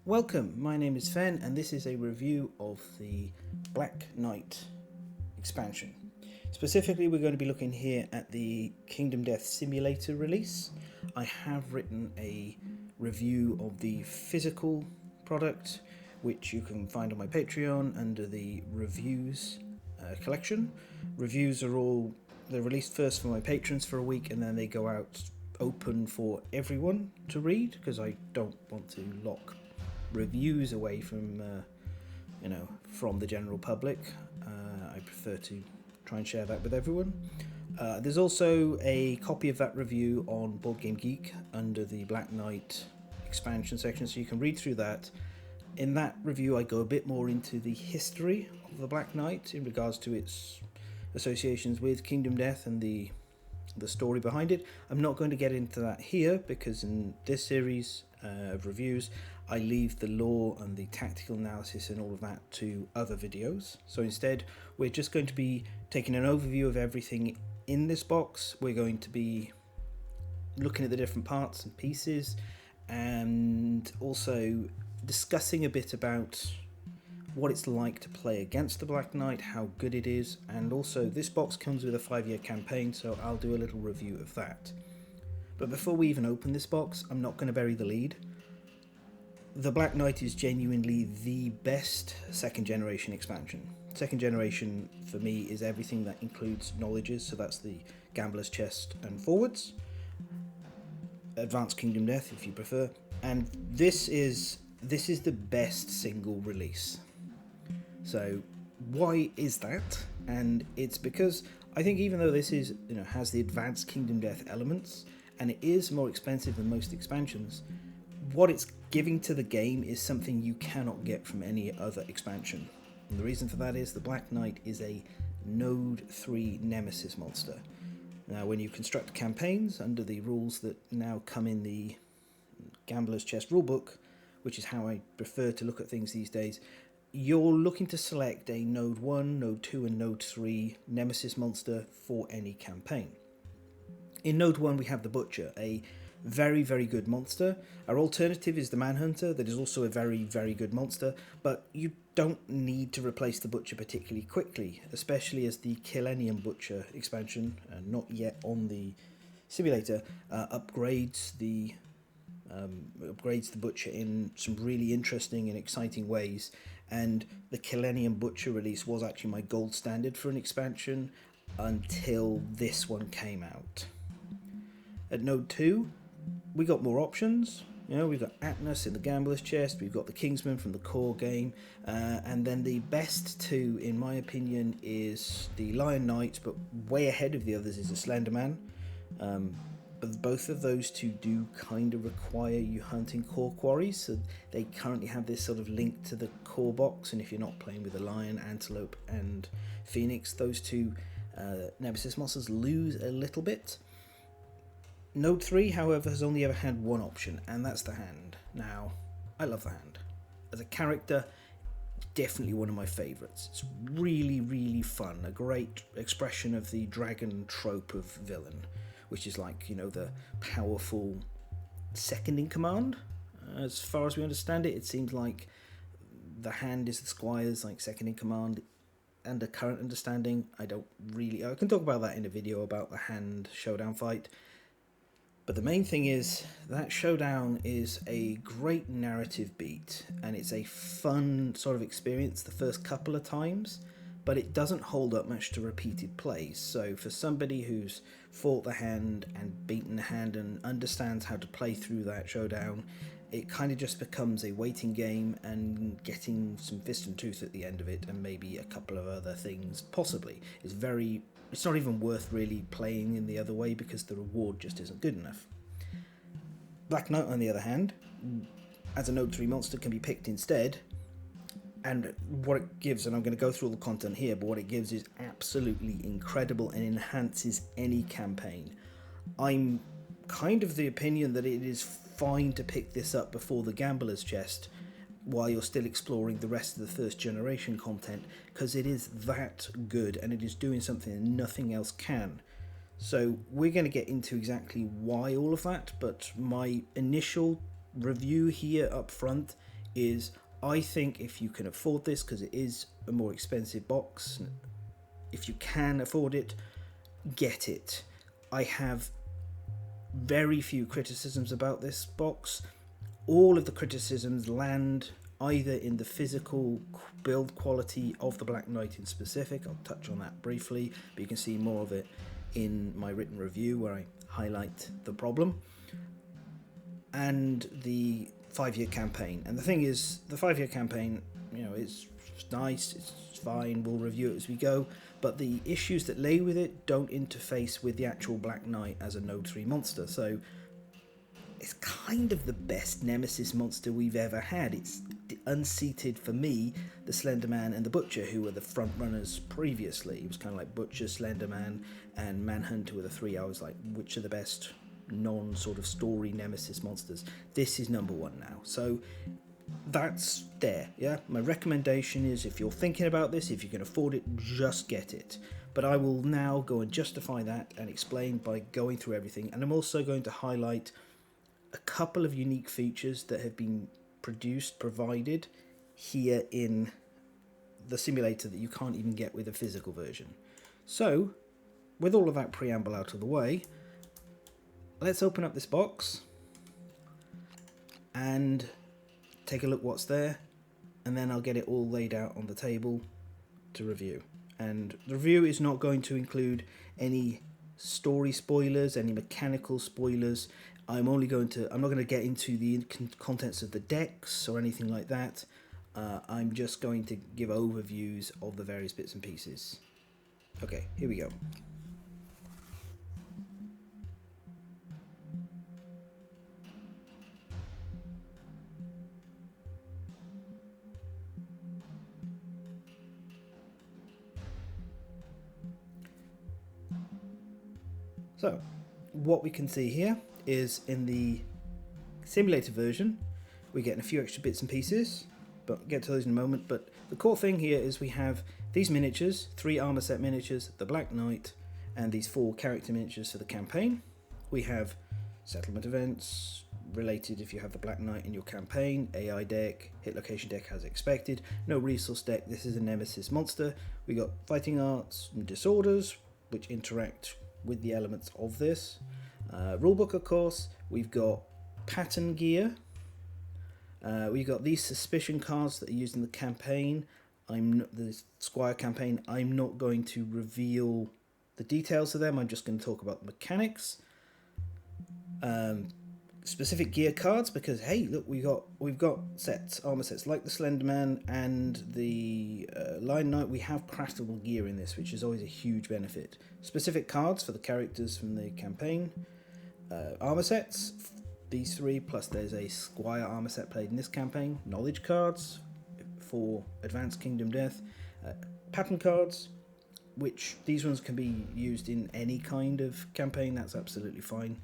Welcome, my name is Fen and this is a review of the Black Knight expansion. Specifically, we're going to be looking here at the Kingdom Death Simulator release. I have written a review of the physical product, which you can find on my Patreon under the reviews collection. Reviews are they're released first for my patrons for a week and then they go out open for everyone to read, because I don't want to lock reviews away from from the general public. I prefer to try and share that with everyone. There's also a copy of that review on Board Game Geek under the Black Knight expansion section, so you can read through that. In that review I go a bit more into the history of the Black Knight in regards to its associations with Kingdom Death and the story behind it. I'm not going to get into that here because in this series of reviews I leave the lore and the tactical analysis and all of that to other videos. So instead we're just going to be taking an overview of everything in this box. We're going to be looking at the different parts and pieces and also discussing a bit about what it's like to play against the Black Knight, how good it is, and also this box comes with a 5-year campaign, so I'll do a little review of that. But before we even open this box, I'm not going to bury the lead. The Black Knight is genuinely the best second generation expansion. Second generation for me is everything that includes knowledges, so that's the Gambler's Chest and forwards, Advanced Kingdom Death if you prefer, and this is the best single release. So why is that? And it's because I think even though this is has the Advanced Kingdom Death elements and it is more expensive than most expansions, what it's giving to the game is something you cannot get from any other expansion. And the reason for that is the Black Knight is a Node 3 Nemesis monster. Now when you construct campaigns under the rules that now come in the Gambler's Chest rulebook, which is how I prefer to look at things these days, you're looking to select a Node 1, Node 2 and Node 3 Nemesis monster for any campaign. In Node 1 we have the Butcher, a very, very good monster. Our alternative is the Manhunter, that is also a very, very good monster, but you don't need to replace the Butcher particularly quickly, especially as the Killennium Butcher expansion, not yet on the simulator, upgrades the Butcher in some really interesting and exciting ways. And the Killennium Butcher release was actually my gold standard for an expansion until this one came out. At Node 2 we got more options. We've got Atlas in the Gambler's Chest, we've got the Kingsman from the core game, and then the best two in my opinion is the Lion Knight, but way ahead of the others is the Slender Man. But both of those two do kind of require you hunting core quarries, so they currently have this sort of link to the core box, and if you're not playing with the Lion, Antelope and Phoenix, those two Nemesis monsters lose a little bit. Node 3, however, has only ever had one option, and that's the Hand. Now, I love the Hand. As a character, definitely one of my favourites. It's really, really fun, a great expression of the dragon trope of villain, which is like, the powerful second in command. As far as we understand it, it seems like the Hand is the Squires, like second in command. Under current understanding, I can talk about that in a video about the Hand Showdown fight. But the main thing is that Showdown is a great narrative beat, and it's a fun sort of experience the first couple of times, but it doesn't hold up much to repeated plays. So for somebody who's fought the Hand and beaten the Hand and understands how to play through that Showdown, it kind of just becomes a waiting game and getting some fist and tooth at the end of it, and maybe a couple of other things possibly. It's not even worth really playing in the other way because the reward just isn't good enough. Black Knight, on the other hand, as a Node 3 monster, can be picked instead, and what it gives, and I'm going to go through all the content here, but what it gives is absolutely incredible and enhances any campaign. I'm kind of the opinion that it is fine to pick this up before the Gambler's Chest while you're still exploring the rest of the first generation content, because it is that good and it is doing something that nothing else can. So we're going to get into exactly why all of that, but my initial review here up front is I think if you can afford this, because it is a more expensive box, if you can afford it, get it. I have very few criticisms about this box. All of the criticisms land either in the physical build quality of the Black Knight in specific. I'll touch on that briefly, but you can see more of it in my written review where I highlight the problem, and the 5-year campaign. And the thing is, the 5-year campaign, you know, it's nice, it's fine, we'll review it as we go, but the issues that lay with it don't interface with the actual Black Knight as a Node 3 monster. So it's kind of the best Nemesis monster we've ever had. It's unseated, for me, the Slenderman and the Butcher, who were the front runners previously. It was kind of like Butcher, Slenderman, and Manhunt were the three. I was like, which are the best non-sort of story Nemesis monsters? This is number one now. So that's there, yeah? My recommendation is, if you're thinking about this, if you can afford it, just get it. But I will now go and justify that and explain by going through everything. And I'm also going to highlight a couple of unique features that have been provided here in the simulator that you can't even get with a physical version. So, with all of that preamble out of the way, let's open up this box and take a look what's there, and then I'll get it all laid out on the table to review. And the review is not going to include any story spoilers, any mechanical spoilers. I'm not going to get into the contents of the decks or anything like that. I'm just going to give overviews of the various bits and pieces. Okay, here we go. So, what we can see here is in the simulator version, we're getting a few extra bits and pieces, but we'll get to those in a moment. But the core thing here is we have these miniatures, 3 armor set miniatures, the Black Knight, and these 4 character miniatures for the campaign. We have settlement events related if you have the Black Knight in your campaign, AI deck, hit location deck as expected, no resource deck, this is a Nemesis monster. We got fighting arts and disorders, which interact with the elements of this. Rulebook, of course. We've got pattern gear. We've got these suspicion cards that are used in the campaign. The Squire campaign. I'm not going to reveal the details of them. I'm just going to talk about the mechanics. Specific gear cards, because hey, look, we've got sets, armor sets like the Slenderman and the Lion Knight. We have craftable gear in this, which is always a huge benefit. Specific cards for the characters from the campaign. Armor sets, these 3, plus there's a Squire armor set played in this campaign. Knowledge cards for Advanced Kingdom Death. Pattern cards, which these ones can be used in any kind of campaign, that's absolutely fine.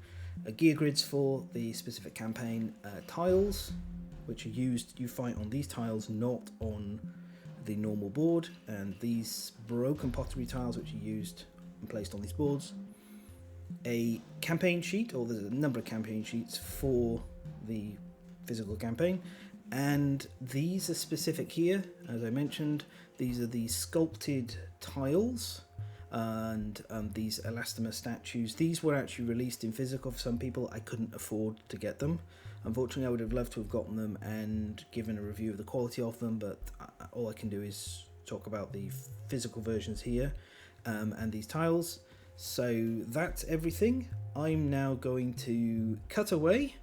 Gear grids for the specific campaign. Tiles, which are used, you fight on these tiles, not on the normal board. And these broken pottery tiles, which are used and placed on these boards. A campaign sheet, or there's a number of campaign sheets for the physical campaign. And these are specific here, as I mentioned. These are the sculpted tiles. And these elastomer statues, these were actually released in physical for some people. I couldn't afford to get them. Unfortunately, I would have loved to have gotten them and given a review of the quality of them, but all I can do is talk about the physical versions here and these tiles. So that's everything. I'm now going to cut away,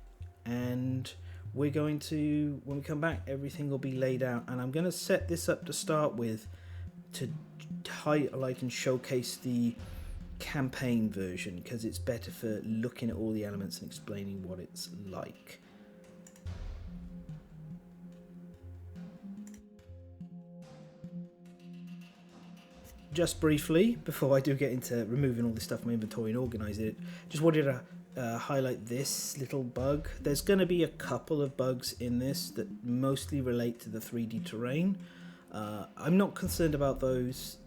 and we're going to, when we come back, everything will be laid out, and I'm going to set this up to start with to highlight and showcase the campaign version, because it's better for looking at all the elements and explaining what it's like. Just briefly, before I do get into removing all this stuff from my inventory and organising it, just wanted to highlight this little bug. There's going to be a couple of bugs in this that mostly relate to the 3D terrain. I'm not concerned about those.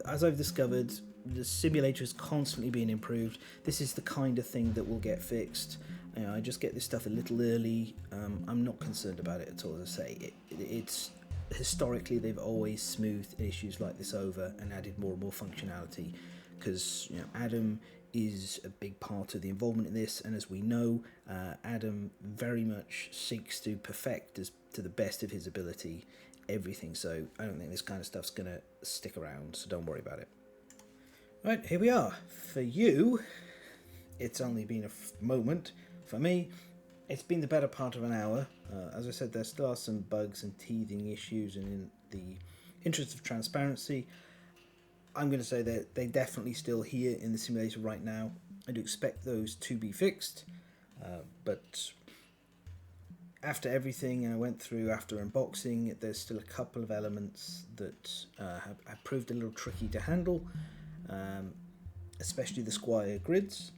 As I've discovered, the simulator is constantly being improved. This is the kind of thing that will get fixed. You know, I just get this stuff a little early. I'm not concerned about it at all. As I say, it's historically they've always smoothed issues like this over and added more and more functionality, because you know Adam is a big part of the involvement in this, and as we know, Adam very much seeks to perfect, as to the best of his ability, everything. So I don't think this kind of stuff's gonna stick around, so don't worry about it. Right, here we are. For you, it's only been a moment. For me, it's been the better part of an hour. As I said, there still are some bugs and teething issues, and in the interest of transparency, I'm going to say that they're definitely still here in the simulator right now. I do expect those to be fixed, but after everything I went through after unboxing, there's still a couple of elements that have proved a little tricky to handle, especially the Squire grids.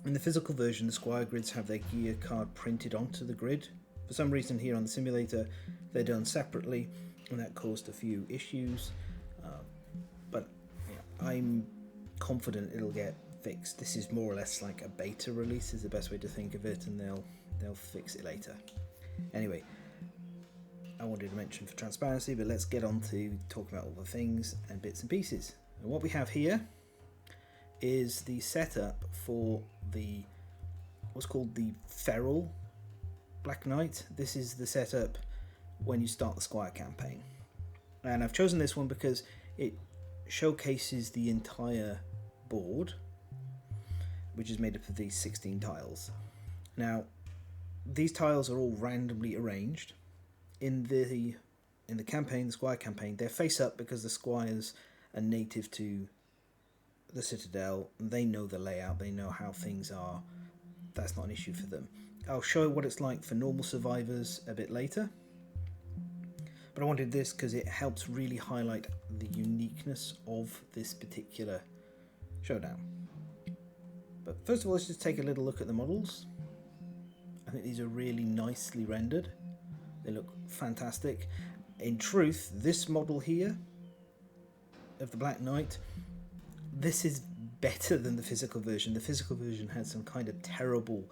In the physical version, the Squire grids have their gear card printed onto the grid. For some reason here on the simulator, they're done separately, and that caused a few issues. But yeah, I'm confident it'll get fixed. This is more or less like a beta release, is the best way to think of it, and they'll fix it later. Anyway, I wanted to mention for transparency, but let's get on to talking about all the things and bits and pieces. And what we have here is the setup for the what's called the Feral Black Knight. This is the setup when you start the Squire campaign, and I've chosen this one because it showcases the entire board, which is made up of these 16 tiles. Now, these tiles are all randomly arranged in the campaign, the Squire campaign. They're face up because the Squires are native to the Citadel, and they know the layout, they know how things are. That's not an issue for them. I'll show what it's like for normal survivors a bit later, but I wanted this because it helps really highlight the uniqueness of this particular Showdown. But first of all, let's just take a little look at the models. I think these are really nicely rendered. They look fantastic. In truth, this model here of the Black Knight, this is better than the physical version. The physical version had some kind of terrible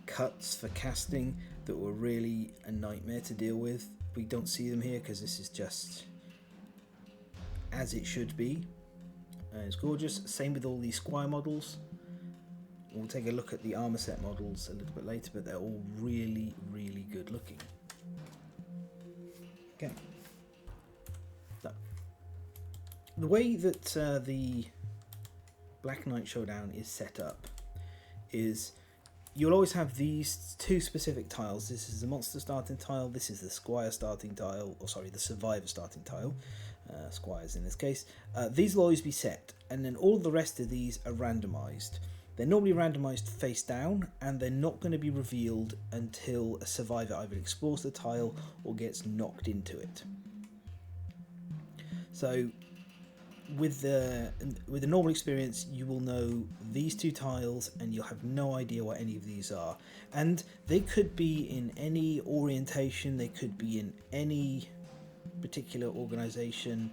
cuts for casting that were really a nightmare to deal with. We don't see them here because this is just as it should be. It's gorgeous. Same with all these Squire models. We'll take a look at the armor set models a little bit later, but they're all really, really good looking. Okay. So, the way that the Black Knight Showdown is set up is you'll always have these two specific tiles. This is the monster starting tile, this is the Squire starting tile, or sorry, the survivor starting tile, Squires in this case. These will always be set, and then all the rest of these are randomized. They're normally randomized face down, and they're not going to be revealed until a survivor either explores the tile or gets knocked into it. So with the normal experience, you will know these two tiles and you'll have no idea what any of these are, and they could be in any orientation, they could be in any particular organization.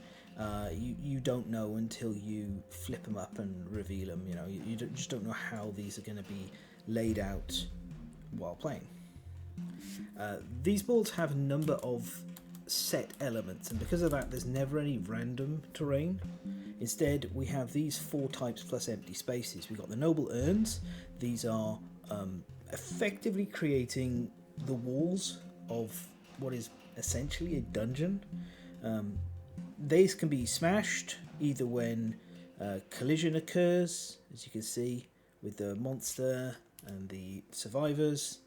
You don't know until you flip them up and reveal them. You know, you just don't know how these are going to be laid out while playing. These boards have a number of set elements, and because of that there's never any random terrain. Instead, we have these 4 types plus empty spaces. We've got the noble urns. These are effectively creating the walls of what is essentially a dungeon. These can be smashed either when collision occurs, as you can see with the monster and the survivors,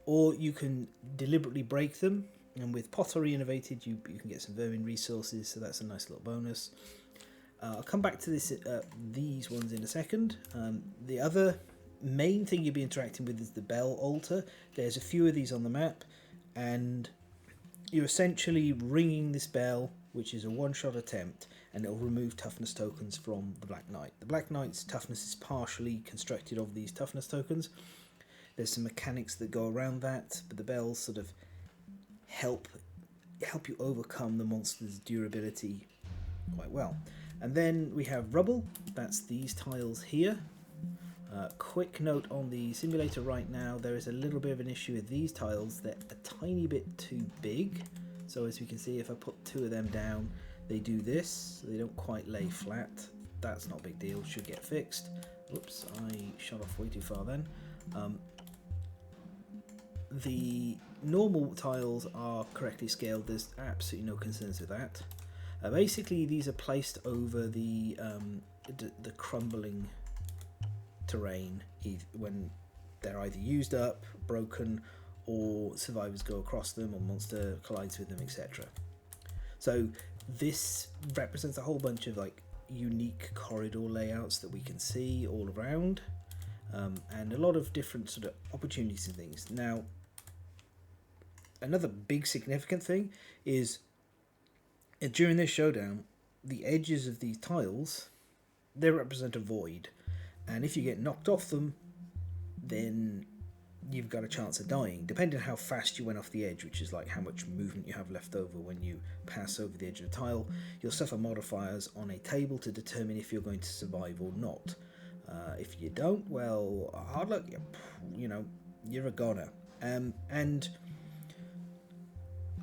or you can deliberately break them, and with pottery innovated you can get some vermin resources, so that's a nice little bonus. I'll come back to these ones in a second. The other main thing you'll be interacting with is the bell altar. There's a few of these on the map, and you're essentially ringing this bell, which is a one-shot attempt, and it'll remove toughness tokens from the Black Knight. The Black Knight's toughness is partially constructed of these toughness tokens. There's some mechanics that go around that, but the bells sort of help you overcome the monster's durability quite well. And then we have rubble. That's these tiles here. Quick note on the simulator right now, there is a little bit of an issue with these tiles. They're a tiny bit too big. So as you can see, if I put 2 of them down, they do this. They don't quite lay flat. That's not a big deal, should get fixed. Oops, I shot off way too far then. The normal tiles are correctly scaled, there's absolutely no concerns with that. Basically, these are placed over the crumbling terrain when they're either used up, broken, or survivors go across them, or monster collides with them, etc. So this represents a whole bunch of like unique corridor layouts that we can see all around, and a lot of different sort of opportunities and things. Now, another big significant thing is during this showdown, the edges of these tiles, they represent a void, and if you get knocked off them, then you've got a chance of dying, depending on how fast you went off the edge, which is like how much movement you have left over when you pass over the edge of a tile. You'll suffer modifiers on a table to determine if you're going to survive or not. If you don't, well, hard luck, you know, you're a goner. And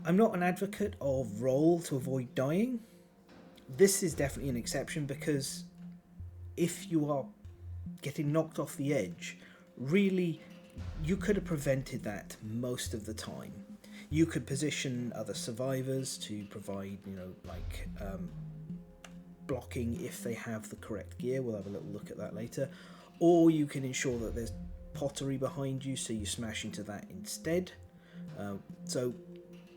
I'm not an advocate of roll to avoid dying. This is definitely an exception, because if you are getting knocked off the edge, really, you could have prevented that most of the time. You could position other survivors to provide, you know, like blocking if they have the correct gear. We'll have a little look at that later. Or you can ensure that there's pottery behind you, so you smash into that instead. So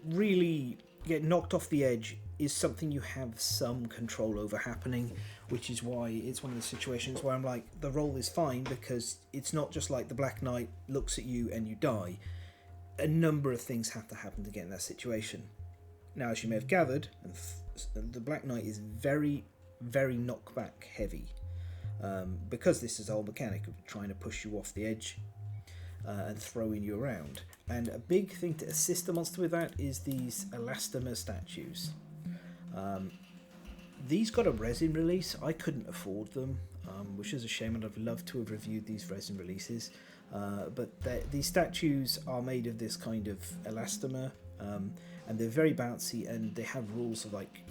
really, get knocked off the edge is something you have some control over happening, which is why it's one of the situations where I'm like, the roll is fine, because it's not just like the Black Knight looks at you and you die. A number of things have to happen to get in that situation. Now, as you may have gathered, the Black Knight is very, very knockback heavy, because this is the whole mechanic of trying to push you off the edge and throwing you around. And a big thing to assist the monster with that is these elastomer statues. These got a resin release. I couldn't afford them, which is a shame, and I'd love to have reviewed these resin releases. But these statues are made of this kind of elastomer, and they're very bouncy, and they have rules of like,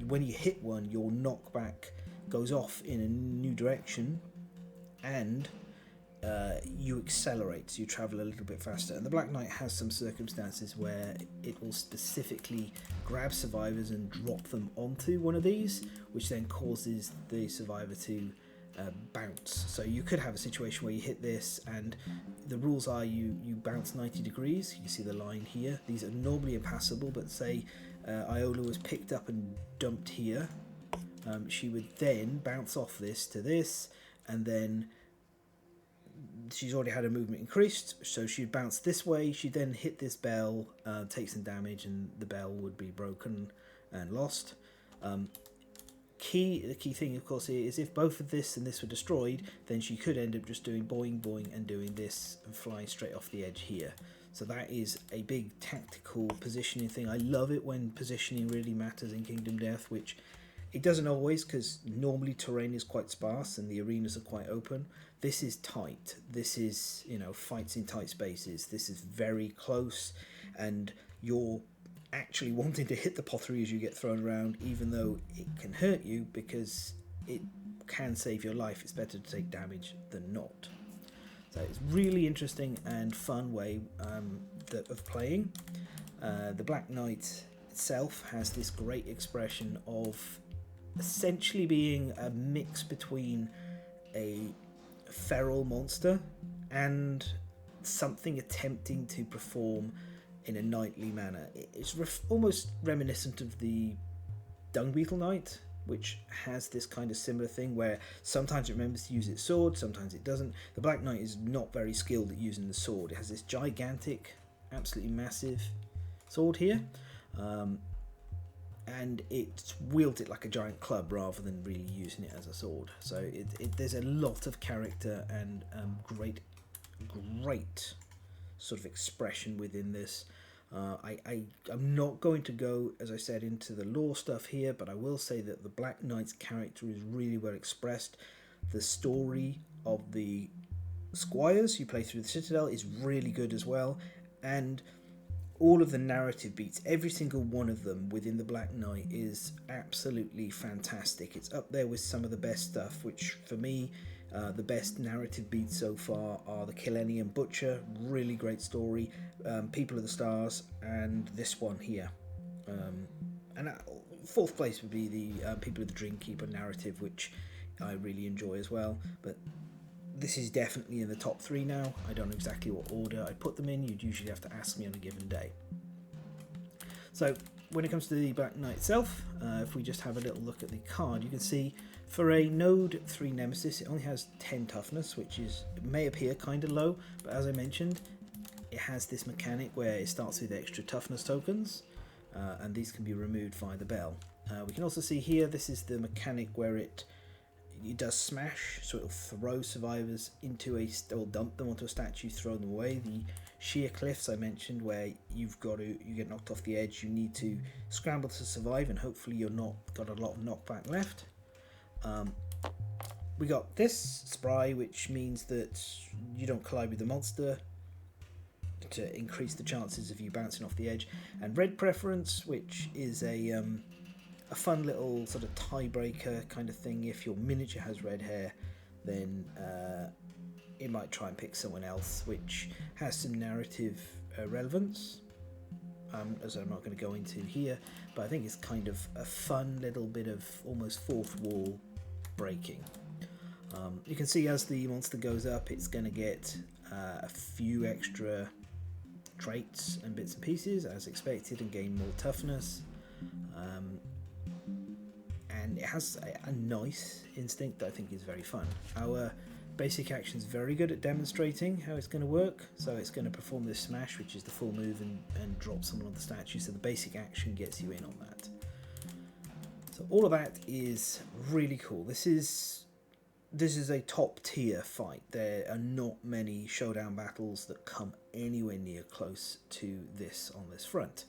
when you hit one, your knockback goes off in a new direction, and you accelerate, so you travel a little bit faster. And the Black Knight has some circumstances where it will specifically grab survivors and drop them onto one of these, which then causes the survivor to bounce. So you could have a situation where you hit this, and the rules are you bounce 90 degrees. You see the line here. These are normally impassable, but say Iola was picked up and dumped here, she would then bounce off this to this, and then she's already had her movement increased, so she'd bounce this way. She'd then hit this bell, take some damage, and the bell would be broken and lost. The key thing, of course, here is if both of this and this were destroyed, then she could end up just doing boing boing and doing this and flying straight off the edge here. So that is a big tactical positioning thing. I love it when positioning really matters in Kingdom Death, which it doesn't always, because normally terrain is quite sparse and the arenas are quite open. This is tight. This is, you know, fights in tight spaces. This is very close, and you're actually wanting to hit the pottery as you get thrown around, even though it can hurt you, because it can save your life. It's better to take damage than not. So it's really interesting and fun way of playing. The Black Knight itself has this great expression of essentially being a mix between a feral monster and something attempting to perform in a knightly manner. It's almost reminiscent of the Dung Beetle Knight, which has this kind of similar thing where sometimes it remembers to use its sword, sometimes it doesn't. The Black Knight is not very skilled at using the sword. It has this gigantic, absolutely massive sword here, and it wields it like a giant club rather than really using it as a sword. So there's a lot of character and great sort of expression within this. I'm not going to go, as I said, into the lore stuff here, but I will say that the Black Knight's character is really well expressed. The story of the Squires, you play through the Citadel, is really good as well. And all of the narrative beats, every single one of them within the Black Knight is absolutely fantastic. It's up there with some of the best stuff, which for me, the best narrative beats so far are the Killenian Butcher, really great story, People of the Stars, and this one here. And fourth place would be the People of the Dreamkeeper narrative, which I really enjoy as well. But this is definitely in the top 3 now. I don't know exactly what order I put them in. You'd usually have to ask me on a given day. So when it comes to the Black Knight itself, if we just have a little look at the card, you can see for a Node 3 Nemesis, it only has 10 toughness, which is, it may appear kind of low, but as I mentioned, it has this mechanic where it starts with extra toughness tokens, and these can be removed via the bell. We can also see here, this is the mechanic where it does smash, so it'll throw survivors into or dump them onto a statue, throw them away. The sheer cliffs I mentioned, where you get knocked off the edge, you need to scramble to survive, and hopefully you're not got a lot of knockback left. We got this spry, which means that you don't collide with the monster, to increase the chances of you bouncing off the edge, and red preference, which is a fun little sort of tiebreaker kind of thing. If your miniature has red hair, then it might try and pick someone else, which has some narrative relevance, as I'm not going to go into here, but I think it's kind of a fun little bit of almost fourth wall breaking. You can see as the monster goes up, it's going to get a few extra traits and bits and pieces as expected, and gain more toughness. And it has a nice instinct that I think is very fun. Our basic action is very good at demonstrating how it's going to work. So it's going to perform this smash, which is the full move, and drop someone on the statue. So the basic action gets you in on that. So all of that is really cool. This is a top tier fight. There are not many Showdown battles that come anywhere near close to this on this front.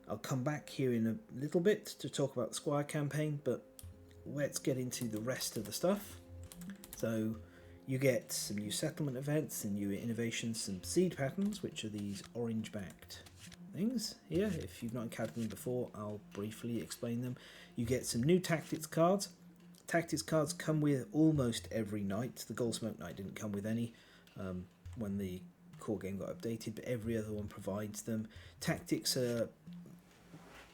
I'll come back here in a little bit to talk about the Squire campaign, but let's get into the rest of the stuff. So you get some new settlement events, some new innovations, some seed patterns, which are these orange-backed things here. If you've not encountered them before, I'll briefly explain them. You get some new tactics cards. Tactics cards come with almost every knight. The Goldsmoke Knight didn't come with any when the core game got updated, but every other one provides them. Tactics are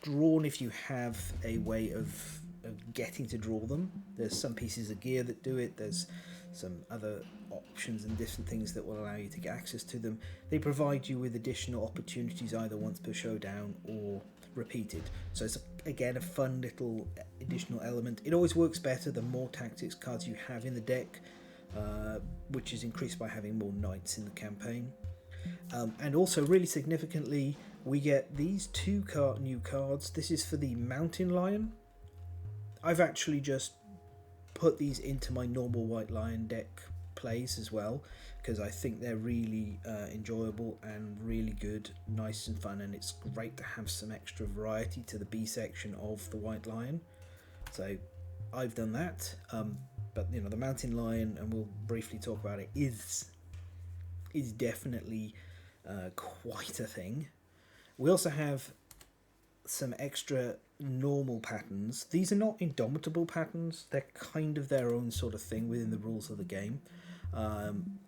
drawn if you have a way of getting to draw them. There's some pieces of gear that do it. There's some other options and different things that will allow you to get access to them. They provide you with additional opportunities either once per showdown or repeated. So it's again a fun little additional element. It always works better the more tactics cards you have in the deck, which is increased by having more knights in the campaign. And also really significantly, we get these two new cards. This is for the Mountain Lion. I've actually just put these into my normal White Lion deck plays as well, because I think they're really enjoyable and really good, nice and fun, and it's great to have some extra variety to the B section of the White Lion. So I've done that, but you know, the Mountain Lion, and we'll briefly talk about it, is definitely quite a thing. We also have some extra normal patterns. These are not indomitable patterns, they're kind of their own sort of thing within the rules of the game.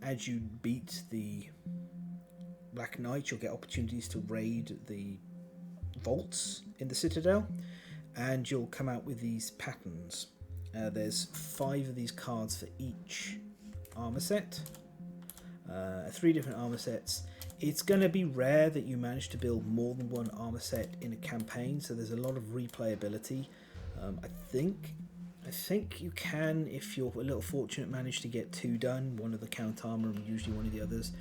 As you beat the Black Knight, you'll get opportunities to raid the vaults in the Citadel, and you'll come out with these patterns. There's 5 of these cards for each armor set, 3 different armor sets. It's going to be rare that you manage to build more than one armor set in a campaign, so there's a lot of replayability. I think you can, if you're a little fortunate, manage to get 2 done, one of the count armor and usually one of the others.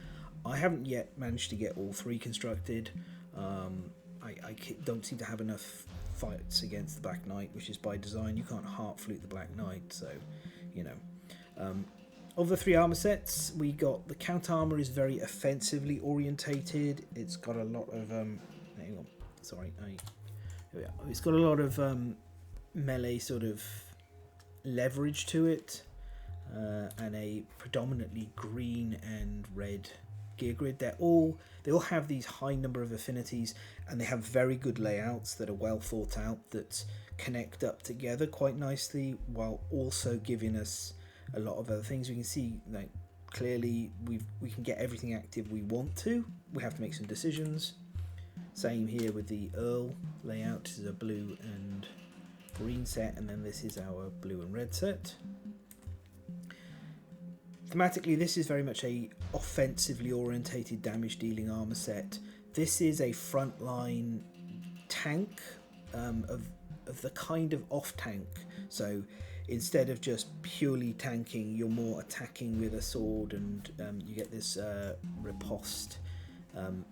I haven't yet managed to get all 3 constructed. I don't seem to have enough fights against the Black Knight, which is by design. You can't heart flute the Black Knight, so you know. Of the 3 armor sets, we got the count armor is very offensively orientated. It's got a lot of hang on, sorry, it's got a lot of melee sort of leverage to it. and a predominantly green and red gear grid. They all have these high number of affinities, and they have very good layouts that are well thought out, that connect up together quite nicely, while also giving us a lot of other things. We can see, like, clearly we can get everything active we want to. We have to make some decisions. Same here with the Earl layout. This is a blue and green set, and then this is our blue and red set. Thematically, this is very much a offensively orientated damage dealing armor set. This is a frontline tank of the kind of off tank. So instead of just purely tanking, you're more attacking with a sword, and you get this riposte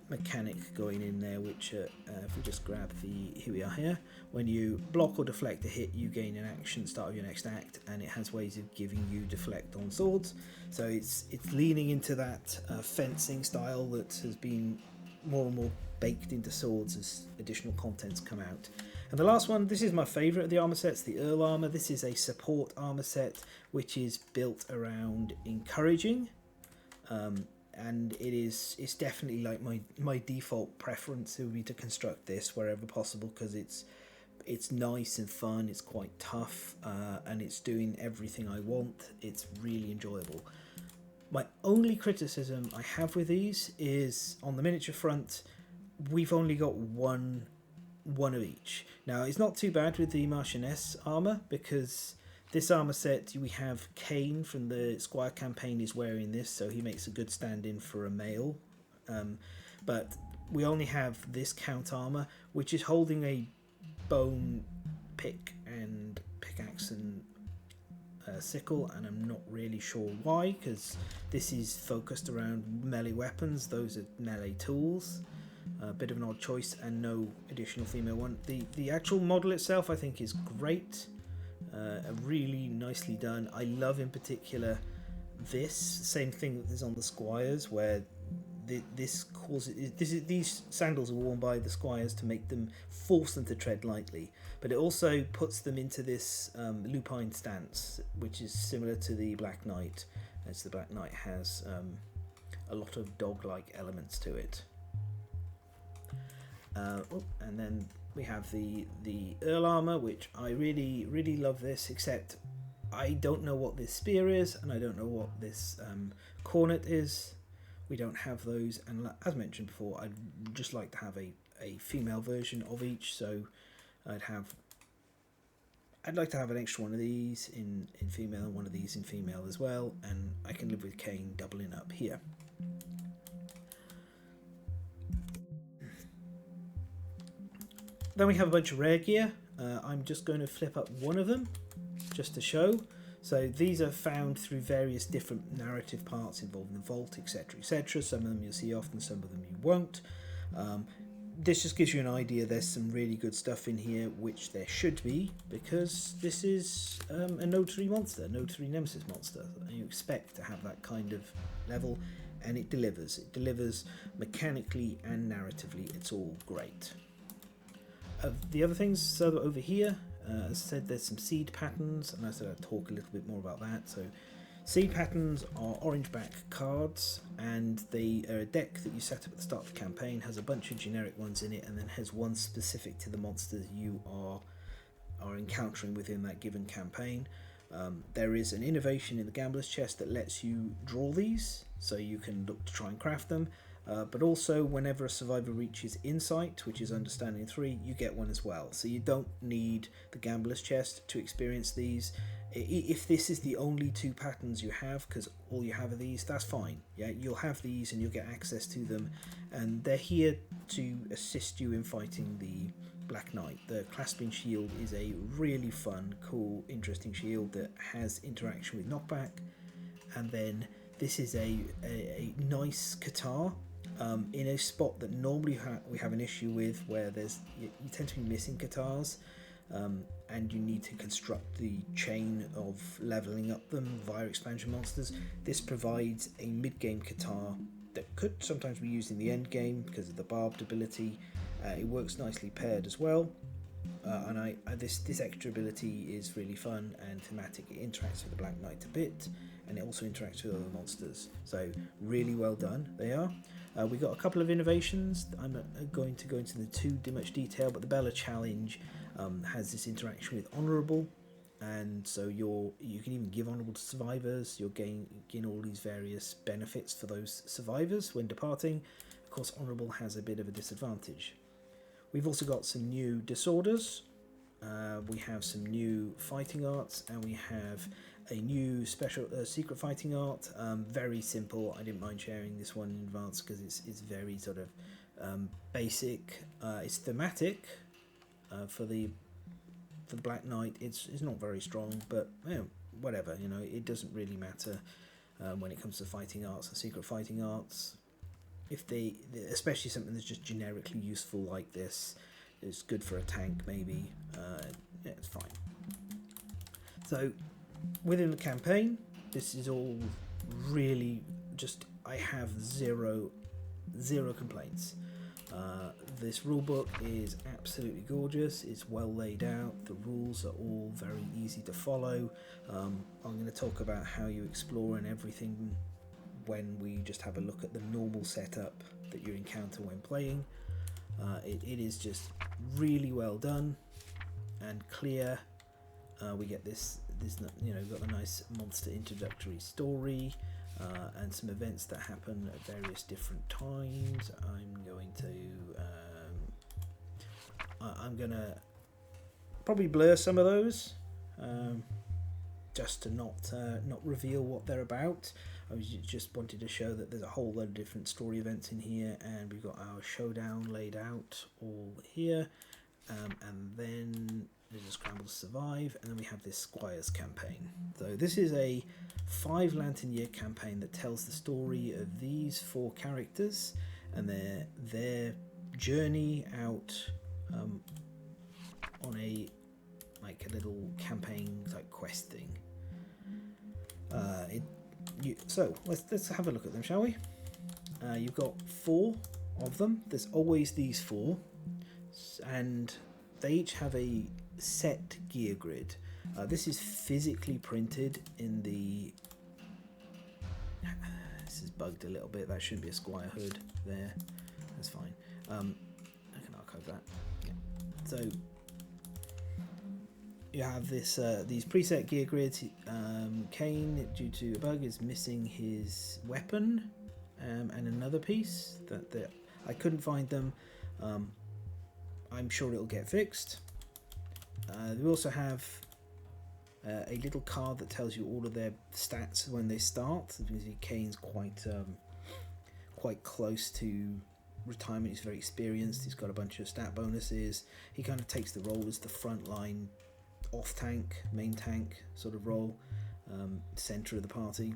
mechanic going in there, which if we just grab here we are here. When you block or deflect a hit, you gain an action start of your next act, and it has ways of giving you deflect on swords. So it's leaning into that fencing style that has been more and more baked into swords as additional contents come out. And the last one, this is my favourite of the armour sets, the Earl armour. This is a support armour set which is built around encouraging, and it's definitely like my default preference. It would be to construct this wherever possible, because it's nice and fun, it's quite tough, and it's doing everything I want. It's really enjoyable. My only criticism I have with these is on the miniature front, we've only got one of each. Now, it's not too bad with the Marchioness armour, because this armour set, we have Kane from the Squire campaign is wearing this, so he makes a good stand-in for a male. But we only have this Count armour, which is holding a bone pick and pickaxe and sickle, and I'm not really sure why, because this is focused around melee weapons. Those are melee tools. A bit of an odd choice, and no additional female one. The actual model itself I think is great, really nicely done. I love in particular this same thing that is on the Squires, where these sandals are worn by the Squires to force them to tread lightly, but it also puts them into this lupine stance, which is similar to the Black Knight, as the Black Knight has a lot of dog-like elements to it. And then we have the Earl armor, which I really love this, except I don't know what this spear is, and I don't know what this cornet is. We don't have those, and as mentioned before, I'd just like to have a female version of each, so I'd like to have an extra one of these in female and one of these in female as well, and I can live with Kane doubling up here. Then we have a bunch of rare gear. I'm just going to flip up one of them just to show. So these are found through various different narrative parts involving the vault, etc, etc. Some of them you'll see often, some of them you won't. This just gives you an idea. There's some really good stuff in here, which there should be, because this is a Node 3 monster, Node 3 Nemesis monster. You expect to have that kind of level, and it delivers. It delivers mechanically and narratively. It's all great. The other things, so over here, as I said, there's some seed patterns, and I said I'd talk a little bit more about that. So seed patterns are orange back cards, and they are a deck that you set up at the start of the campaign, has a bunch of generic ones in it, and then has one specific to the monsters you are encountering within that given campaign. There is an innovation in the Gambler's Chest that lets you draw these, so you can look to try and craft them. But also, whenever a survivor reaches Insight, which is Understanding 3, you get one as well. So you don't need the Gambler's Chest to experience these. If this is the only two patterns you have, because all you have are these, that's fine. Yeah, you'll have these and you'll get access to them, and they're here to assist you in fighting the Black Knight. The Clasping Shield is a really fun, cool, interesting shield that has interaction with knockback, and then this is a nice Katar. In a spot that normally we have an issue with, where you tend to be missing Katars, and you need to construct the chain of leveling up them via expansion monsters. This provides a mid-game Katar that could sometimes be used in the end game because of the barbed ability. It works nicely paired as well. This extra ability is really fun and thematic. It interacts with the Black Knight a bit, and it also interacts with other monsters. So really well done they are. We got a couple of innovations. I'm not going to go into too much detail, but the Bella Challenge has this interaction with Honourable, and so you can even give Honourable to survivors. You'll gain all these various benefits for those survivors when departing. Of course, Honourable has a bit of a disadvantage. We've also got some new disorders. We have some new fighting arts, and we have a new special secret fighting art. Very simple. I didn't mind sharing this one in advance because it's very sort of basic. It's thematic for the Black Knight. It's not very strong, but whatever. It doesn't really matter when it comes to fighting arts and secret fighting arts. If especially something that's just generically useful like this, is good for a tank maybe. Yeah, it's fine. So within the campaign, this is all really just, I have zero complaints. This rulebook is absolutely gorgeous. It's well laid out. The rules are all very easy to follow. I'm going to talk about how you explore and everything when we just have a look at the normal setup that you encounter when playing. It is just really well done and clear. We get this got a nice monster introductory story and some events that happen at various different times. I'm gonna probably blur some of those just to not reveal what they're about. I just wanted to show that there's a whole load of different story events in here, and we've got our Showdown laid out all here, and then there's a Scramble to Survive, and then we have this Squires campaign. So this is a 5 Lantern Year campaign that tells the story of these 4 characters and their journey out on a little campaign type quest thing. So let's have a look at them, shall we? You've got 4 of them. There's always these 4, and they each have a set gear grid. This is physically printed in the... This is bugged a little bit. That shouldn't be a Squire hood there. That's fine. I can archive that. Yeah. So you have these preset gear grids. Kane, due to a bug, is missing his weapon and another piece that I couldn't find them. I'm sure it'll get fixed. We also have a little card that tells you all of their stats when they start. As you can see, Kane's quite close to retirement. He's very experienced. He's got a bunch of stat bonuses. He kind of takes the role as the frontline off tank, main tank sort of role, center of the party.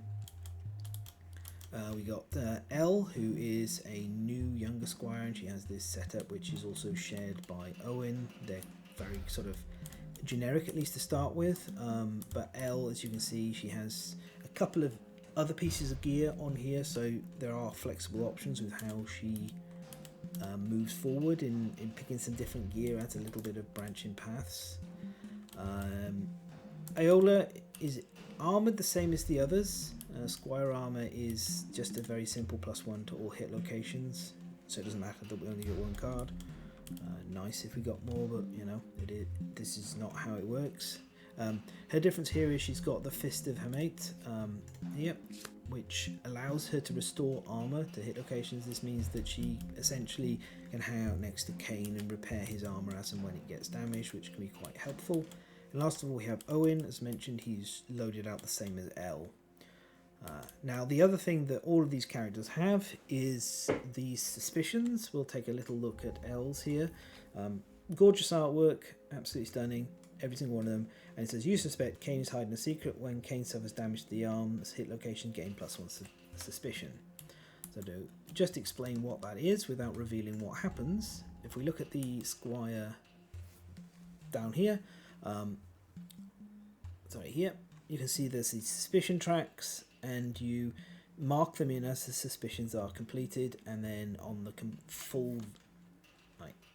We got Elle, who is a new younger Squire, and she has this setup which is also shared by Owen. They're very sort of generic, at least to start with, but Elle, as you can see, she has a couple of other pieces of gear on here, so there are flexible options with how she moves forward in picking some different gear, adds a little bit of branching paths. Iola is armoured the same as the others. Squire armour is just a very simple +1 to all hit locations, so it doesn't matter that we only get 1 card. Nice if we got more, but this is not how it works. Her difference here is she's got the Fist of Hamate, which allows her to restore armour to hit locations. This means that she essentially can hang out next to Kane and repair his armour as and when it gets damaged, which can be quite helpful. And last of all, we have Owen. As mentioned, he's loaded out the same as Elle. Now, the other thing that all of these characters have is these suspicions. We'll take a little look at Elle's here. Gorgeous artwork, absolutely stunning, every single one of them. And it says, you suspect Kane is hiding a secret. When Kane suffers damage to the arm's hit location, gain +1 suspicion. So to just explain what that is without revealing what happens, if we look at the Squire down here, here, you can see there's these suspicion tracks, and you mark them in as the suspicions are completed, and then on the full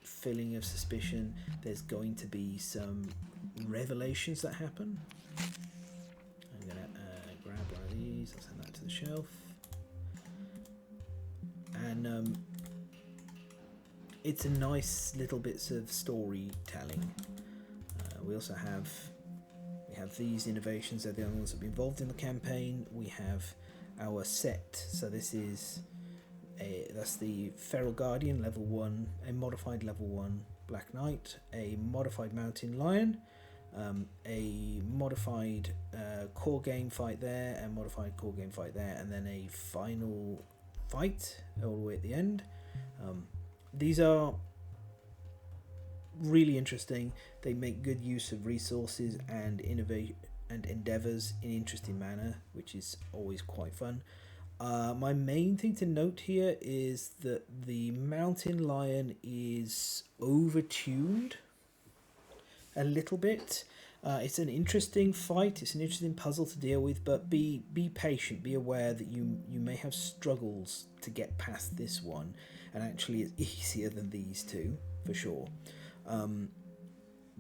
feeling of suspicion. There's going to be some revelations that happen. I'm gonna grab one of these. I'll send that to the shelf. And it's a nice little bits of storytelling. We also have these innovations. They're the only ones that be involved in the campaign. We have our set. So this is that's the Feral Guardian level 1, a modified level 1 Black Knight, a modified Mountain Lion, a modified core game fight there, a modified core game fight there, and then a final fight all the way at the end. These are really interesting. They make good use of resources and innovate and endeavors in an interesting manner, which is always quite fun. My main thing to note here is that the Mountain Lion is overtuned a little bit. It's an interesting fight, it's an interesting puzzle to deal with, but be patient, be aware that you may have struggles to get past this one, and actually it's easier than these two, for sure.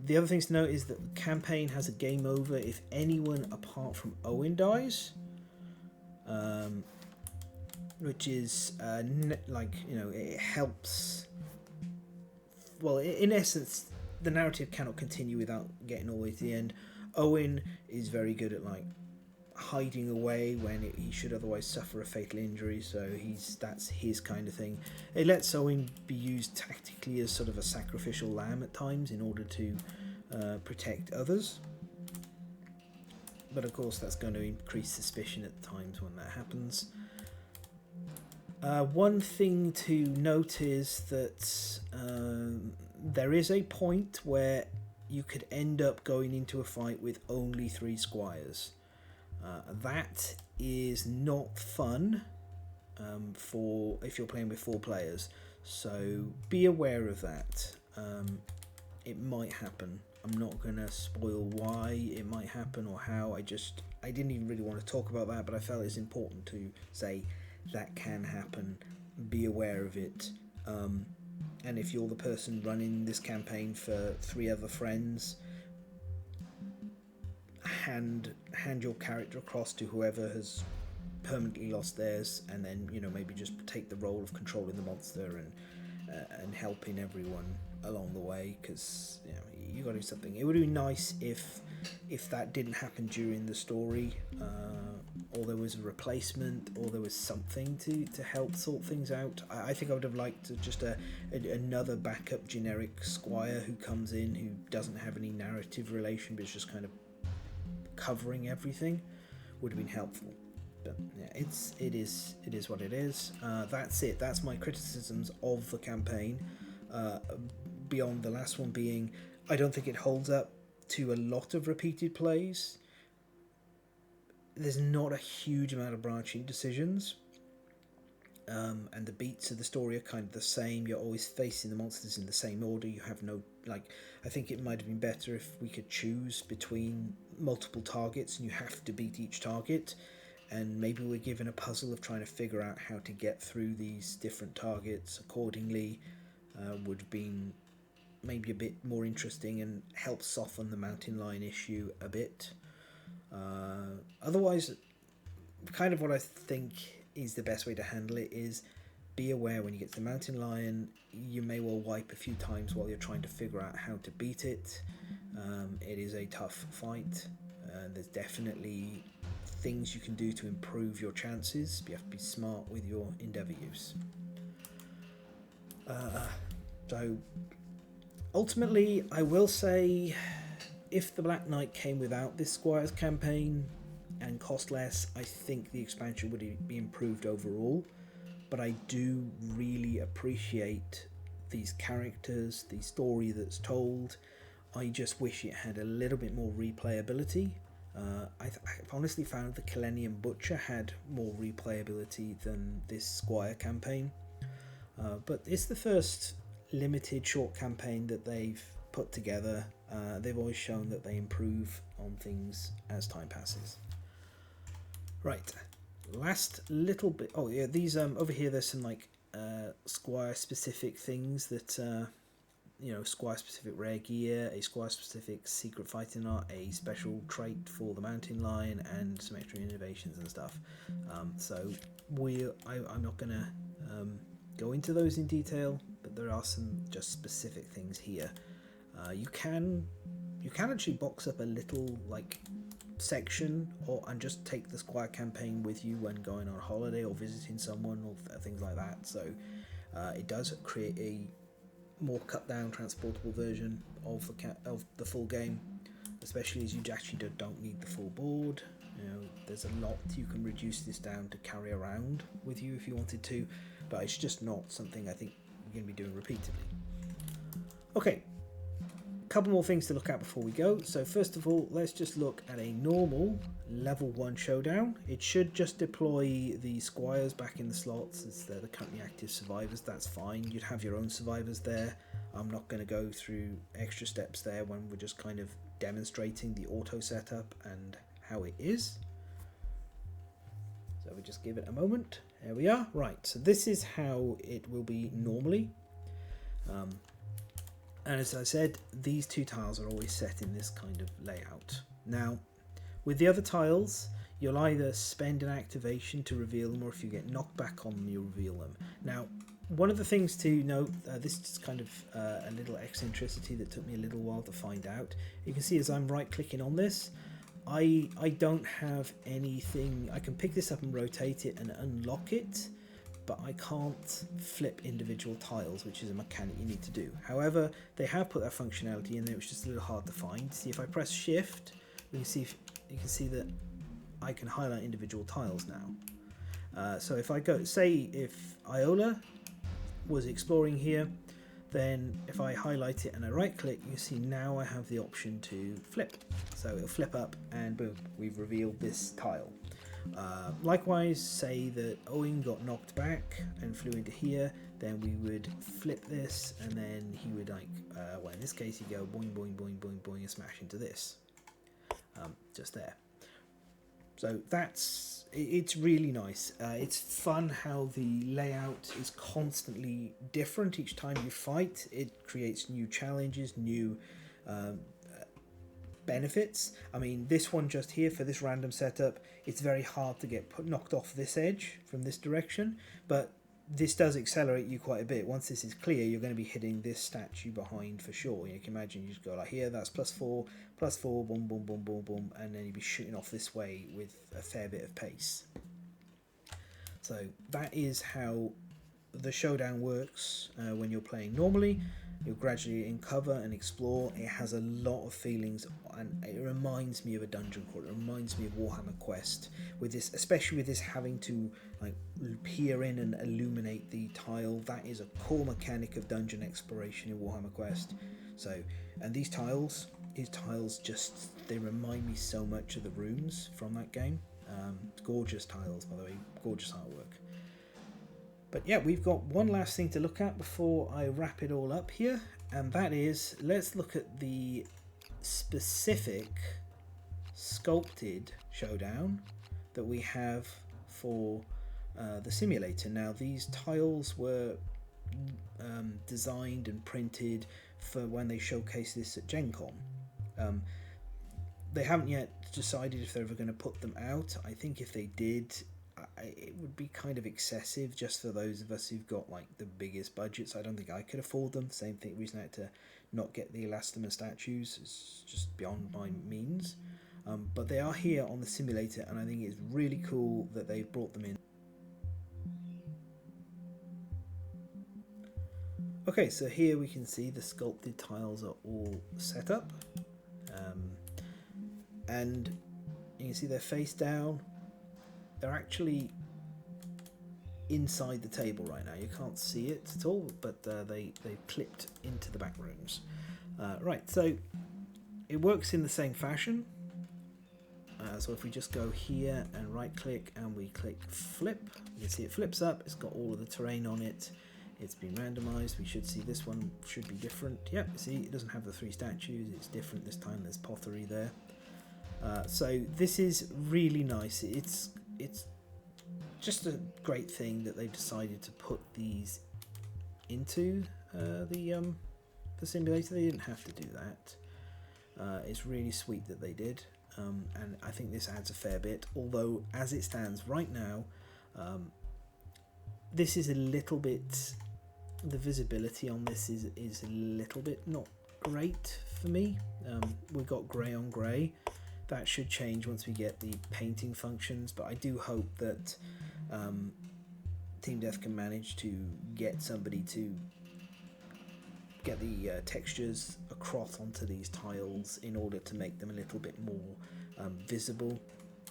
The other things to note is that the campaign has a game over if anyone apart from Owen dies, which is it helps. Well, in essence, the narrative cannot continue without getting all the way to the end. Owen is very good at hiding away when he should otherwise suffer a fatal injury, so that's his kind of thing. It lets Owen be used tactically as sort of a sacrificial lamb at times in order to protect others, but of course that's going to increase suspicion at times when that happens. One thing to note is that there is a point where you could end up going into a fight with only 3 squires. That is not fun for if you're playing with 4 players, so be aware of that. It might happen. I'm not going to spoil why it might happen or how. I didn't even really want to talk about that, but I felt it's important to say that can happen. Be aware of it. And if you're the person running this campaign for 3 other friends, hand your character across to whoever has permanently lost theirs, and then maybe just take the role of controlling the monster and helping everyone along the way, because you got to do something. It would be nice if that didn't happen during the story, or there was a replacement, or there was something to help sort things out. I think I would have liked just another backup generic squire who comes in, who doesn't have any narrative relation but is just kind of covering everything. Would have been helpful. But yeah, it is what it is. That's it. That's my criticisms of the campaign. Beyond the last one being, I don't think it holds up to a lot of repeated plays. There's not a huge amount of branching decisions, and the beats of the story are kind of the same. You're always facing the monsters in the same order. You have no I think it might have been better if we could choose between multiple targets and you have to beat each target, and maybe we're given a puzzle of trying to figure out how to get through these different targets accordingly. Would have been maybe a bit more interesting and help soften the Mountain Lion issue a bit. Otherwise, kind of what I think is the best way to handle it is be aware when you get to the Mountain Lion, you may well wipe a few times while you're trying to figure out how to beat it. It is a tough fight. There's definitely things you can do to improve your chances, but you have to be smart with your endeavour use. So ultimately, I will say, if the Black Knight came without this Squires campaign and cost less, I think the expansion would be improved overall. But I do really appreciate these characters, the story that's told. I just wish it had a little bit more replayability. I've honestly found the Kelenian Butcher had more replayability than this Squire campaign. But it's the first limited short campaign that they've put together. They've always shown that they improve on things as time passes. Right, last little bit. Oh yeah, these over here there's some Squire specific things that you know, Squire specific rare gear, a Squire specific secret fighting art, a special trait for the mountain lion, and some extra innovations and stuff. So I'm not going to go into those in detail, but there are some just specific things here. You can actually box up a little like section and just take the Squire campaign with you when going on holiday or visiting someone or things like that. So it does create a more cut down transportable version of the full game, especially as you actually don't need the full board. You know, there's a lot you can reduce this down to carry around with you if you wanted to, but it's just not something I think you're going to be doing repeatedly. Okay, a couple more things to look at before we go. So first of all, let's just look at a normal level 1 showdown. It should just deploy the Squires back in the slots as they're the currently active survivors. That's fine. You'd have your own survivors there. I'm not going to go through extra steps there when we're just kind of demonstrating the auto setup and how it is. So we just give it a moment. There we are. Right, so this is how it will be normally. And as I said, these two tiles are always set in this kind of layout. Now, with the other tiles, you'll either spend an activation to reveal them, or if you get knocked back on them, you reveal them. Now, one of the things to note, this is kind of a little eccentricity that took me a little while to find out. You can see as I'm right-clicking on this, I don't have anything. I can pick this up and rotate it and unlock it, but I can't flip individual tiles, which is a mechanic you need to do. However, they have put that functionality in there, which is just a little hard to find. See, if I press Shift, you can see that I can highlight individual tiles now. So if I go, say if Iola was exploring here, then if I highlight it and I right click, you see now I have the option to flip. So it'll flip up and boom, we've revealed this tile. Likewise, say that Owen got knocked back and flew into here, then we would flip this and then he would well, in this case he'd go boing boing boing boing boing and smash into this. Just there. So it's really nice. It's fun how the layout is constantly different each time you fight. It creates new challenges, new benefits. I mean, this one just here for this random setup, it's very hard to get knocked off this edge from this direction, but this does accelerate you quite a bit. Once this is clear, you're going to be hitting this statue behind for sure. You can imagine you just go like here, that's +4, boom, boom, boom, boom, boom, and then you'd be shooting off this way with a fair bit of pace. So that is how the showdown works when you're playing normally. You'll gradually uncover and explore. It has a lot of feelings, and it reminds me of a dungeon crawl. It reminds me of Warhammer Quest, with this, especially with this having to like peer in and illuminate the tile. That is a core mechanic of dungeon exploration in Warhammer Quest. So, and these tiles just, they remind me so much of the rooms from that game. Gorgeous tiles, by the way, gorgeous artwork. But yeah, we've got one last thing to look at before I wrap it all up here, and that is, let's look at the specific sculpted showdown that we have for the simulator. Now, these tiles were designed and printed for when they showcase this at Gen Con. They haven't yet decided if they're ever going to put them out. I think if they did, it would be kind of excessive just for those of us who've got like the biggest budgets. I don't think I could afford them. Same thing, reason I had to not get the elastomer statues is just beyond my means. But they are here on the simulator, and I think it's really cool that they've brought them in. Okay, so here we can see the sculpted tiles are all set up, and you can see they're face down. They're actually inside the table right now. You can't see it at all, but they've clipped into the back rooms. Right, so it works in the same fashion. So if we just go here and right click and we click flip, you can see it flips up. It's got all of the terrain on it. It's been randomized. We should see this one should be different. Yep, see, it doesn't have the 3 statues. It's different this time. There's pottery there. So this is really nice. It's just a great thing that they've decided to put these into the the simulator. They didn't have to do that. It's really sweet that they did, and I think this adds a fair bit, although as it stands right now, this is a little bit, the visibility on this is a little bit not great for me. We've got grey on grey. That should change once we get the painting functions, but I do hope that Team Death can manage to get somebody to get the textures across onto these tiles in order to make them a little bit more visible,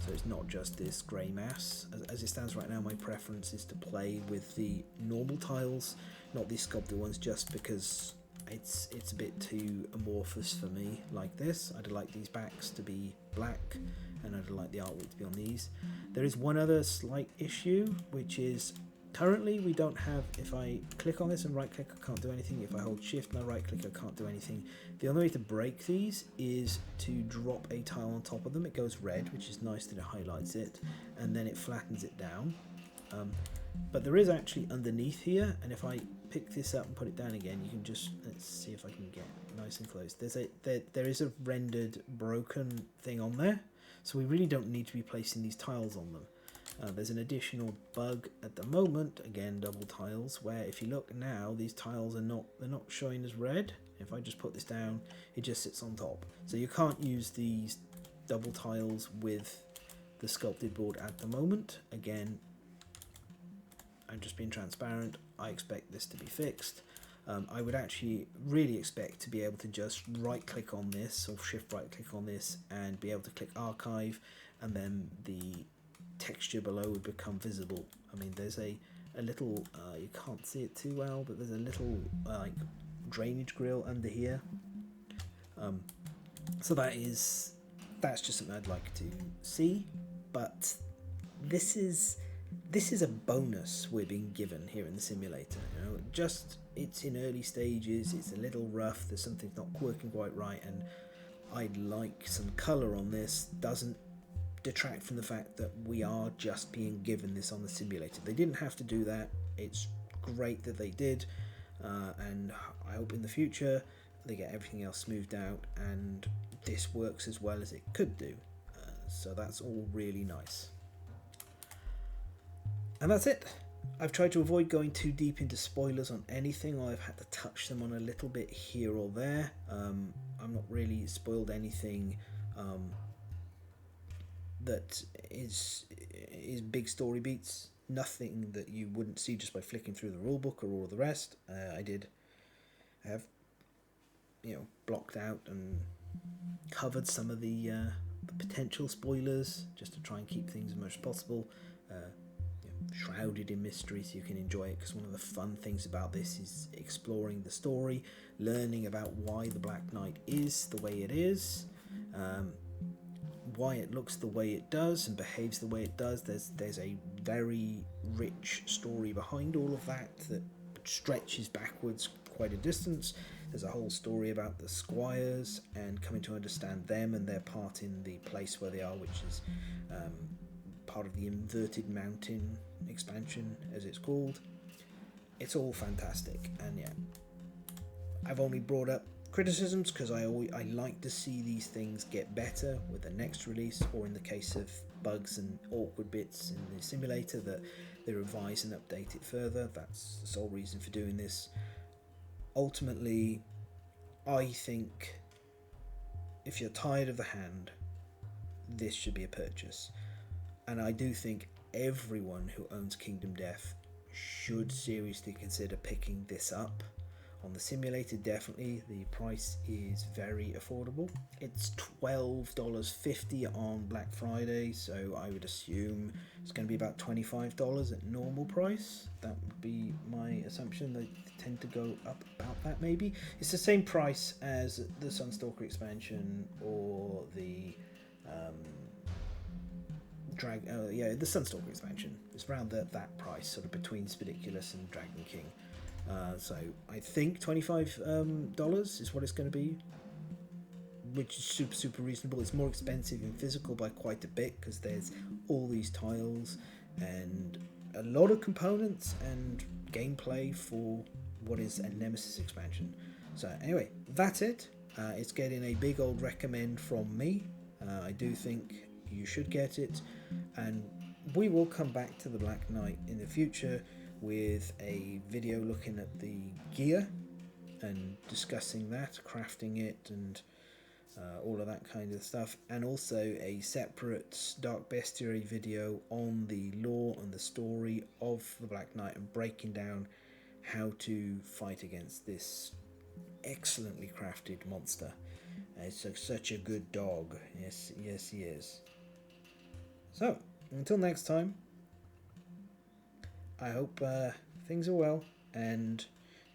so it's not just this grey mass. As it stands right now, my preference is to play with the normal tiles, not these sculpted ones, just because it's a bit too amorphous for me like this. I'd like these backs to be black, and I'd like the artwork to be on these. There is one other slight issue, which is currently we don't have, if I click on this and right click, I can't do anything. If I hold shift and I right click, I can't do anything. The only way to break these is to drop a tile on top of them. It goes red, which is nice that it highlights it, and then it flattens it down. But there is actually underneath here, and if I pick this up and put it down again, you can just, let's see if I can get nice and close. There is a rendered broken thing on there, so we really don't need to be placing these tiles on them. There's an additional bug at the moment, again double tiles, where if you look now, these tiles are not showing as red. If I just put this down, it just sits on top. So you can't use these double tiles with the sculpted board at the moment. Again, I'm just being transparent. I expect this to be fixed. I would actually really expect to be able to just right click on this, or shift right click on this, and be able to click archive, and then the texture below would become visible. I mean, there's a little, you can't see it too well, but there's a little like drainage grill under here. So that's just something I'd like to see, but this is a bonus we're being given here in the simulator. You know, just, it's in early stages, it's a little rough, there's something not working quite right, and I'd like some colour on this. Doesn't detract from the fact that we are just being given this on the simulator. They didn't have to do that. It's great that they did, and I hope in the future they get everything else smoothed out and this works as well as it could do. So that's all really nice. And that's it. I've tried to avoid going too deep into spoilers on anything, or I've had to touch them on a little bit here or there. I'm not really spoiled anything that is big story beats. Nothing that you wouldn't see just by flicking through the rulebook or all of the rest. I have blocked out and covered some of the potential spoilers just to try and keep things as much as possible. Shrouded in mystery so you can enjoy it, because one of the fun things about this is exploring the story, learning about why the Black Knight is the way it is, why it looks the way it does and behaves the way it does. There's a very rich story behind all of that stretches backwards quite a distance. There's a whole story about the Squires and coming to understand them and their part in the place where they are, which is part of the Inverted Mountain expansion, as it's called. It's all fantastic, and yeah, I've only brought up criticisms because I like to see these things get better with the next release, or in the case of bugs and awkward bits in the simulator, that they revise and update it further. That's the sole reason for doing this. Ultimately, I think if you're tired of the hand, this should be a purchase. And I do think everyone who owns Kingdom Death should seriously consider picking this up. On the simulator, definitely, the price is very affordable. It's $12.50 on Black Friday, so I would assume it's going to be about $25 at normal price. That would be my assumption. They tend to go up about that, maybe. It's the same price as the Sunstalker expansion or the the Sunstalker expansion. It's around that price, sort of between Spidiculus and Dragon King. So I think $25 is what it's going to be, which is super reasonable. It's more expensive in physical by quite a bit because there's all these tiles and a lot of components and gameplay for what is a Nemesis expansion. So anyway, that's it. It's getting a big old recommend from me. I do think you should get it, and we will come back to the Black Knight in the future with a video looking at the gear and discussing that, crafting it, and all of that kind of stuff, and also a separate Dark Bestiary video on the lore and the story of the Black Knight and breaking down how to fight against this excellently crafted monster. It's such a good dog. Yes, yes, he is. So, until next time, I hope things are well, and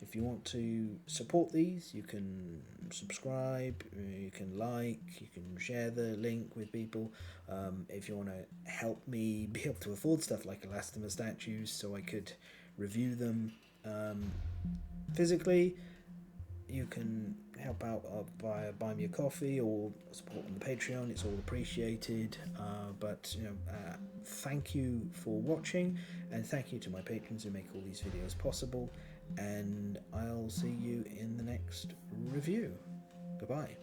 if you want to support these, you can subscribe, you can like, you can share the link with people. If you want to help me be able to afford stuff like elastomer statues so I could review them physically, you can help out via Buy Me a Coffee or support on the Patreon. It's all appreciated. But thank you for watching, and thank you to my patrons who make all these videos possible. And I'll see you in the next review. Goodbye.